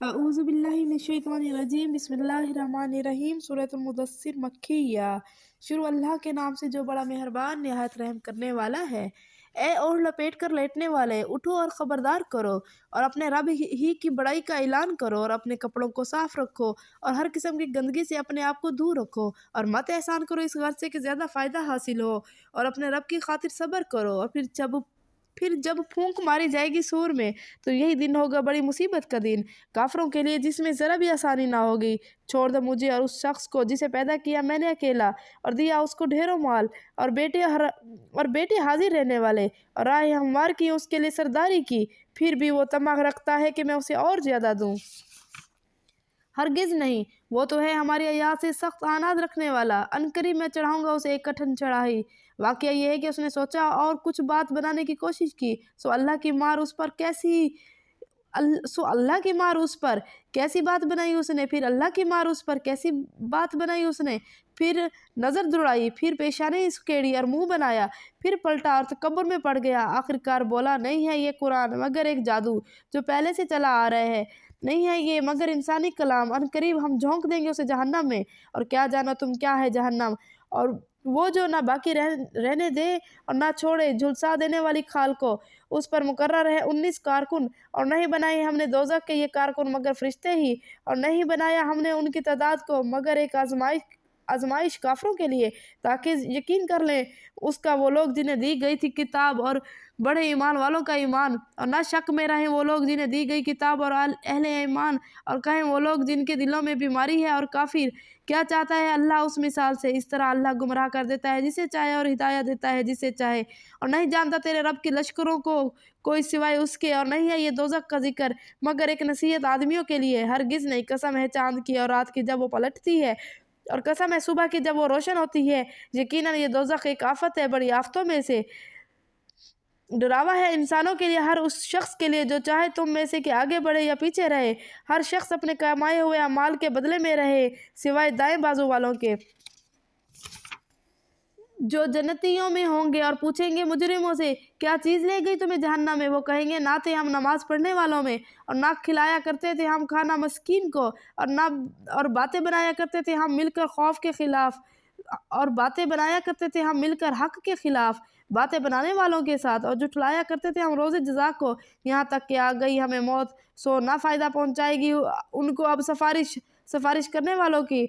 अऊज़ु बिल्लाहि मिनश्शैतानिर्रजीम बिस्मिल्लाहिर्रहमानिर्रहीम सूरत मुदस्सिर मक्किया। शुरू अल्लाह के नाम से जो बड़ा मेहरबान निहायत रहम करने वाला है। ए ओढ़ लपेट कर लेटने वाले, उठो और ख़बरदार करो और अपने रब ही की बड़ाई का ऐलान करो और अपने कपड़ों को साफ़ रखो और हर किस्म की गंदगी से अपने आप को दूर रखो और मत एहसान करो इस गर्ज से कि ज़्यादा फ़ायदा हासिल हो और अपने रब की खातिर सब्र करो। और फिर जब फूंक मारी जाएगी सूर में तो यही दिन होगा बड़ी मुसीबत का दिन काफरों के लिए, जिसमें ज़रा भी आसानी ना होगी। छोड़ दो मुझे और उस शख्स को जिसे पैदा किया मैंने अकेला और दिया उसको ढेरों माल और बेटे हाजिर रहने वाले और राह हमवार की उसके लिए सरदारी की, फिर भी वो तमा रखता है कि मैं उसे और ज़्यादा दूँ। हरगिज़ नहीं, वो तो है हमारी आयात से सख्त आनाद रखने वाला। अनकरीब मैं चढ़ाऊँगा उसे एक कठिन चढ़ाई। वाक़या ये है कि उसने सोचा और कुछ बात बनाने की कोशिश की, सो अल्लाह की मार उस पर कैसी बात बनाई उसने, फिर अल्लाह की मार उस पर कैसी बात बनाई उसने। फिर नज़र दुड़ाई, फिर पेशानी सुकेड़ी और मुंह बनाया, फिर पलटा और तकब्बुर में पड़ गया। आखिरकार बोला, नहीं है ये कुरान मगर एक जादू जो पहले से चला आ रहा है, नहीं है ये मगर इंसानी कलाम। अनकरीब हम झोंक देंगे उसे जहन्नम में, और क्या जानो तुम क्या है जहन्नम, और वो जो ना बाकी रहने दे और ना छोड़े झुलसा देने वाली खाल को। उस पर मुकर्रर है 19 कारकुन, और नहीं बनाए हमने दोज़ख के ये कारकुन मगर फरिश्ते ही, और नहीं बनाया हमने उनकी तादाद को मगर एक आजमाइश काफरों के लिए, ताकि यकीन कर लें उसका वो लोग जिन्हें दी गई थी किताब और बड़े ईमान वालों का ईमान, और ना शक में रहें वो लोग जिन्हें दी गई किताब और अहले ईमान, और कहें वो लोग जिनके दिलों में बीमारी है और काफिर। क्या चाहता है अल्लाह उस मिसाल से, इस तरह अल्लाह गुमराह कर देता है जिसे चाहे और हिदायत देता है जिसे चाहे। और नहीं जानता तेरे रब के लश्करों को कोई सिवाय उसके, और नहीं है ये दोज़ख का जिक्र मगर एक नसीहत आदमियों के लिए। हरगिज़ नहीं, कसम है चांद की और रात की जब वो पलटती है, और कसम है सुबह की जब वो रोशन होती है। यकीनन ये दोज़ख एक आफत है बड़ी आफतों में से। डरावा है इंसानों के लिए, हर उस शख्स के लिए जो चाहे तुम में से कि आगे बढ़े या पीछे रहे। हर शख्स अपने कमाए हुए अमाल के बदले में रहे, सिवाय दाएं बाजू वालों के जो जन्नतियों में होंगे, और पूछेंगे मुजरिमों से क्या चीज़ ले गई तुम्हें जहन्नम में। वो कहेंगे ना थे हम नमाज पढ़ने वालों में, और ना खिलाया करते थे हम खाना मस्कीन को, और बातें बनाया करते थे हम मिलकर खौफ के खिलाफ, और बातें बनाया करते थे हम मिलकर हक के खिलाफ बातें बनाने वालों के साथ, और जुठलाया करते थे हम रोज़े जज़ा को। यहाँ तक कि आ गई हमें मौत, सो ना फ़ायदा पहुँचाएगी उनको अब सिफारिश करने वालों की।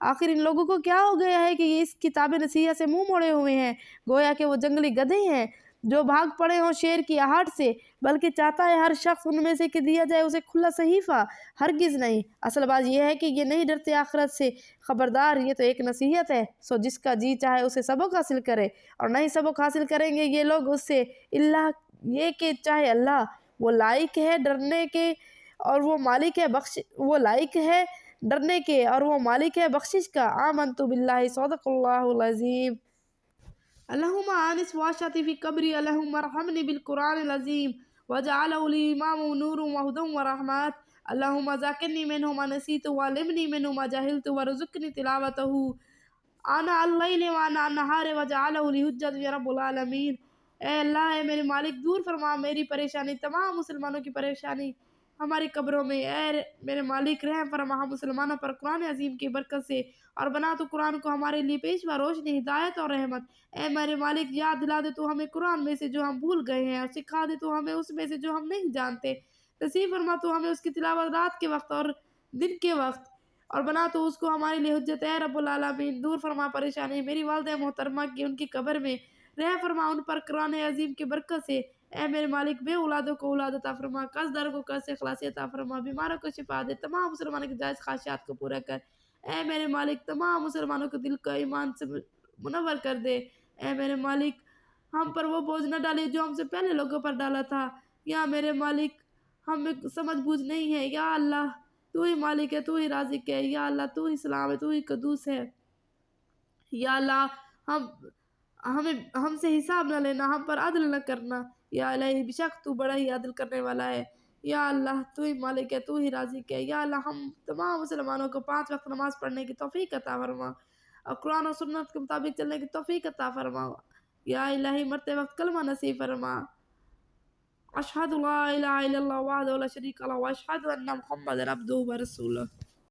आखिर इन लोगों को क्या हो गया है कि ये इस किताब नसीहत से मुंह मोड़े हुए हैं, गोया कि वो जंगली गधे हैं जो भाग पड़े हों शेर की आहट से। बल्कि चाहता है हर शख्स उनमें से कि दिया जाए उसे खुला सहीफा। हरगिज़ नहीं, असल बात यह है कि ये नहीं डरते आखिरत से। खबरदार, ये तो एक नसीहत है, सो जिसका जी चाहे उसे सबक हासिल करे, और नहीं सबक हासिल करेंगे ये लोग उससे इल्ला ये कि चाहे अल्लाह वो लायक है डरने के और वो मालिक है बख्शिश का। आमनतु बिल्लाहि सदक़ल्लाहुल अज़ीम। अल्लाहुम्मा आनिस वाशती फ़ी क़ब्री अल्लाहुम्मा अरहमनी बिल कुरानिल अज़ीम वजअलहु ली इमामन व नूरन व हुदन व रहमत। अल्लाहुम्मा ज़ाकिरनी मिन्हु मा नसीतु व अल्लिमनी मिन्हु मा जहिलतु वरज़ुक़नी तिलावतहु आना अल-लैल व आना अन-नहार वजअलहु ली हुज्जतन या रब्बुल आलमीन। ए अल्लाह, ए मेरे मालिक, दूर फरमा मेरी परेशानी, तमाम मुसलमानों की परेशानी हमारी कब्रों में। ए मेरे मालिक, रहम फरमा हम मुसलमानों पर कुरान अजीम की बरकत से, और बना तो कुरान को हमारे लिए पेशवा रोशनी, हिदायत और रहमत। ए मेरे मालिक, याद दिला दे तू हमें कुरान में से जो हम भूल गए हैं, और सिखा दे तू हमें उसमें से जो हम नहीं जानते। नसीब फरमा तू हमें उसकी तिलावत रात के वक्त और दिन के वक्त, और बना तो उसको हमारे लिए हुज्जत। है रब्बुल आलमीन, दूर फरमा परेशानी मेरी वालिदा मोहतरमा की, उनकी कब्र में रह फरमा उन पर कुरान अजीम की बरकत से। ए मेरे मालिक, बे औलादों को औलाद अता फरमा, कर्ज़दारों को कर्ज़ से खलासी अता फरमा, बीमारों को शिफा दे, तमाम मुसलमानों की जायज़ ख्वाहिशात को पूरा कर। ए मेरे मालिक, तमाम मुसलमानों के दिल को ईमान से मुनव्वर कर दे। ए मेरे मालिक, हम पर वो बोझ न डाले जो हमसे पहले लोगों पर डाला था। या मेरे मालिक, हमें समझ बूझ नहीं है। या अल्लाह, तू ही मालिक है, तू ही राज़िक है। या अल्लाह, तू ही सलाम है, तू ही कद्दूस है। या अल्लाह, हमसे हिसाब न लेना, हम पर अदल न करना। या इलाही, बेशक तू बड़ा ही अदल करने वाला है। या अल्लाह, तू ही मालिक है, तू ही राज़िक है। या अल्लाह, हम तमाम मुसलमानों को 5 वक्त नमाज पढ़ने की तौफीक अता फरमा, और कुरान और सुन्नत के मुताबिक चलने की तौफीक अता फरमा। या इलाही, मरते वक्त कलमा नसीब फरमा। अशहदु ला इलाहा इल्लल्लाह वहदहु ला शरीका लहु व अशहदु अन्ना मुहम्मदन अब्दुहु व रसूलुहु।